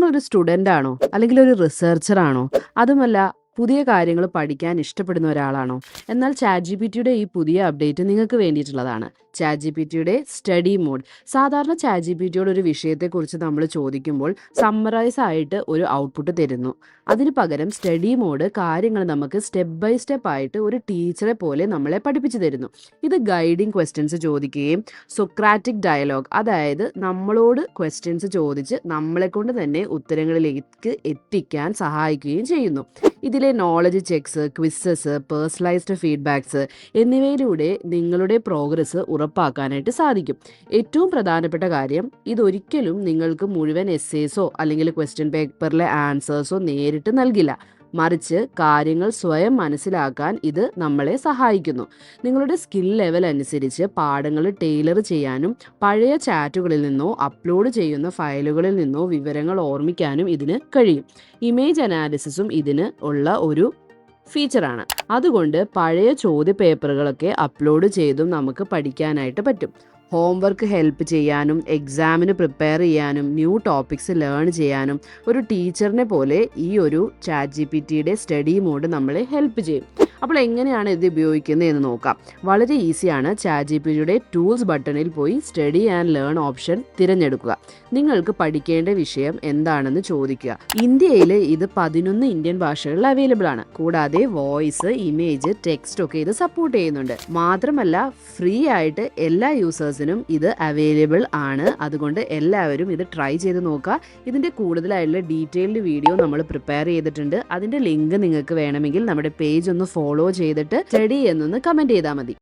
നിങ്ങളൊരു സ്റ്റുഡൻ്റ് ആണോ? അല്ലെങ്കിൽ ഒരു റിസർച്ചർ ആണോ? അതുമല്ല പുതിയ കാര്യങ്ങൾ പഠിക്കാൻ ഇഷ്ടപ്പെടുന്ന ഒരാളാണോ? എന്നാൽ ChatGPTയുടെ ഈ പുതിയ അപ്ഡേറ്റ് നിങ്ങൾക്ക് വേണ്ടിയിട്ടുള്ളതാണ്. ChatGPTയുടെ സ്റ്റഡി മോഡ്. സാധാരണ ChatGPTയോട് ഒരു വിഷയത്തെക്കുറിച്ച് നമ്മൾ ചോദിക്കുമ്പോൾ സമ്മറൈസ് ആയിട്ട് ഒരു ഔട്ട്പുട്ട് തരുന്നു. അതിന് പകരം സ്റ്റഡി മോഡ് കാര്യങ്ങൾ നമുക്ക് സ്റ്റെപ്പ് ബൈ സ്റ്റെപ്പ് ആയിട്ട് ഒരു ടീച്ചറെ പോലെ നമ്മളെ പഠിപ്പിച്ചു തരുന്നു. ഇത് ഗൈഡിങ് ക്വസ്റ്റ്യൻസ് ചോദിക്കുകയും സൊക്രാറ്റിക് ഡയലോഗ്, അതായത് നമ്മളോട് ക്വസ്റ്റ്യൻസ് ചോദിച്ച് നമ്മളെ കൊണ്ട് തന്നെ ഉത്തരങ്ങളിലേക്ക് എത്തിക്കാൻ സഹായിക്കുകയും ചെയ്യുന്നു. ഇതിലെ knowledge checks, quizzes, personalised feedbacks എന്നിവയിലൂടെ നിങ്ങളുടെ പ്രോഗ്രസ് ഉറപ്പാക്കാനായിട്ട് സാധിക്കും. ഏറ്റവും പ്രധാനപ്പെട്ട കാര്യം, ഇതൊരിക്കലും നിങ്ങൾക്ക് മുഴുവൻ എസ്സേസോ അല്ലെങ്കിൽ ക്വസ്റ്റ്യൻ പേപ്പറിലെ ആൻസേഴ്സോ നേരിട്ട് നൽകില്ല. മറിച്ച് കാര്യങ്ങൾ സ്വയം മനസ്സിലാക്കാൻ ഇത് നമ്മളെ സഹായിക്കുന്നു. നിങ്ങളുടെ സ്കിൽ ലെവൽ അനുസരിച്ച് പാഠങ്ങൾ ടൈലർ ചെയ്യാനും പഴയ ചാറ്റുകളിൽ നിന്നോ അപ്ലോഡ് ചെയ്യുന്ന ഫയലുകളിൽ നിന്നോ വിവരങ്ങൾ ഓർമ്മിക്കാനും ഇതിന് കഴിയും. ഇമേജ് അനാലിസിസും ഇതിന് ഉള്ള ഒരു ഫീച്ചറാണ്. അതുകൊണ്ട് പഴയ ചോദ്യ പേപ്പറുകളൊക്കെ അപ്ലോഡ് ചെയ്തും നമുക്ക് പഠിക്കാനായിട്ട് പറ്റും. ഹോംവർക്ക് ഹെൽപ്പ് ചെയ്യാനും എക്സാമിന് പ്രിപ്പയർ ചെയ്യാനും ന്യൂ ടോപ്പിക്സ് ലേൺ ചെയ്യാനും ഒരു ടീച്ചറിനെ പോലെ ഈ ഒരു ChatGPTയുടെ സ്റ്റഡി മോഡ് നമ്മളെ ഹെൽപ്പ് ചെയ്യും. അപ്പോൾ എങ്ങനെയാണ് ഇത് ഉപയോഗിക്കുന്നത് എന്ന് നോക്കാം. വളരെ ഈസിയാണ്. ChatGPTയുടെ ടൂൾസ് ബട്ടണിൽ പോയി സ്റ്റഡി ആൻഡ് ലേൺ ഓപ്ഷൻ തിരഞ്ഞെടുക്കുക. നിങ്ങൾക്ക് പഠിക്കേണ്ട വിഷയം എന്താണെന്ന് ചോദിക്കുക. ഇന്ത്യയിൽ ഇത് 11 ഇന്ത്യൻ ഭാഷകളിൽ അവൈലബിൾ ആണ്. കൂടാതെ വോയിസ്, ഇമേജ്, ടെക്സ്റ്റ് ഒക്കെ ഇത് സപ്പോർട്ട് ചെയ്യുന്നുണ്ട്. മാത്രമല്ല ഫ്രീ ആയിട്ട് എല്ലാ യൂസേഴ്സിനും ഇത് അവൈലബിൾ ആണ്. അതുകൊണ്ട് എല്ലാവരും ഇത് ട്രൈ ചെയ്ത് നോക്കുക. ഇതിൻ്റെ കൂടുതലായിട്ടുള്ള ഡീറ്റെയിൽഡ് വീഡിയോ നമ്മൾ പ്രിപ്പയർ ചെയ്തിട്ടുണ്ട്. അതിൻ്റെ ലിങ്ക് നിങ്ങൾക്ക് വേണമെങ്കിൽ നമ്മുടെ പേജ് ഒന്ന് ഫോളോ ചെയ്തിട്ട് സ്റ്റഡി എന്നൊന്ന് കമൻറ്റ് ചെയ്താൽ മതി.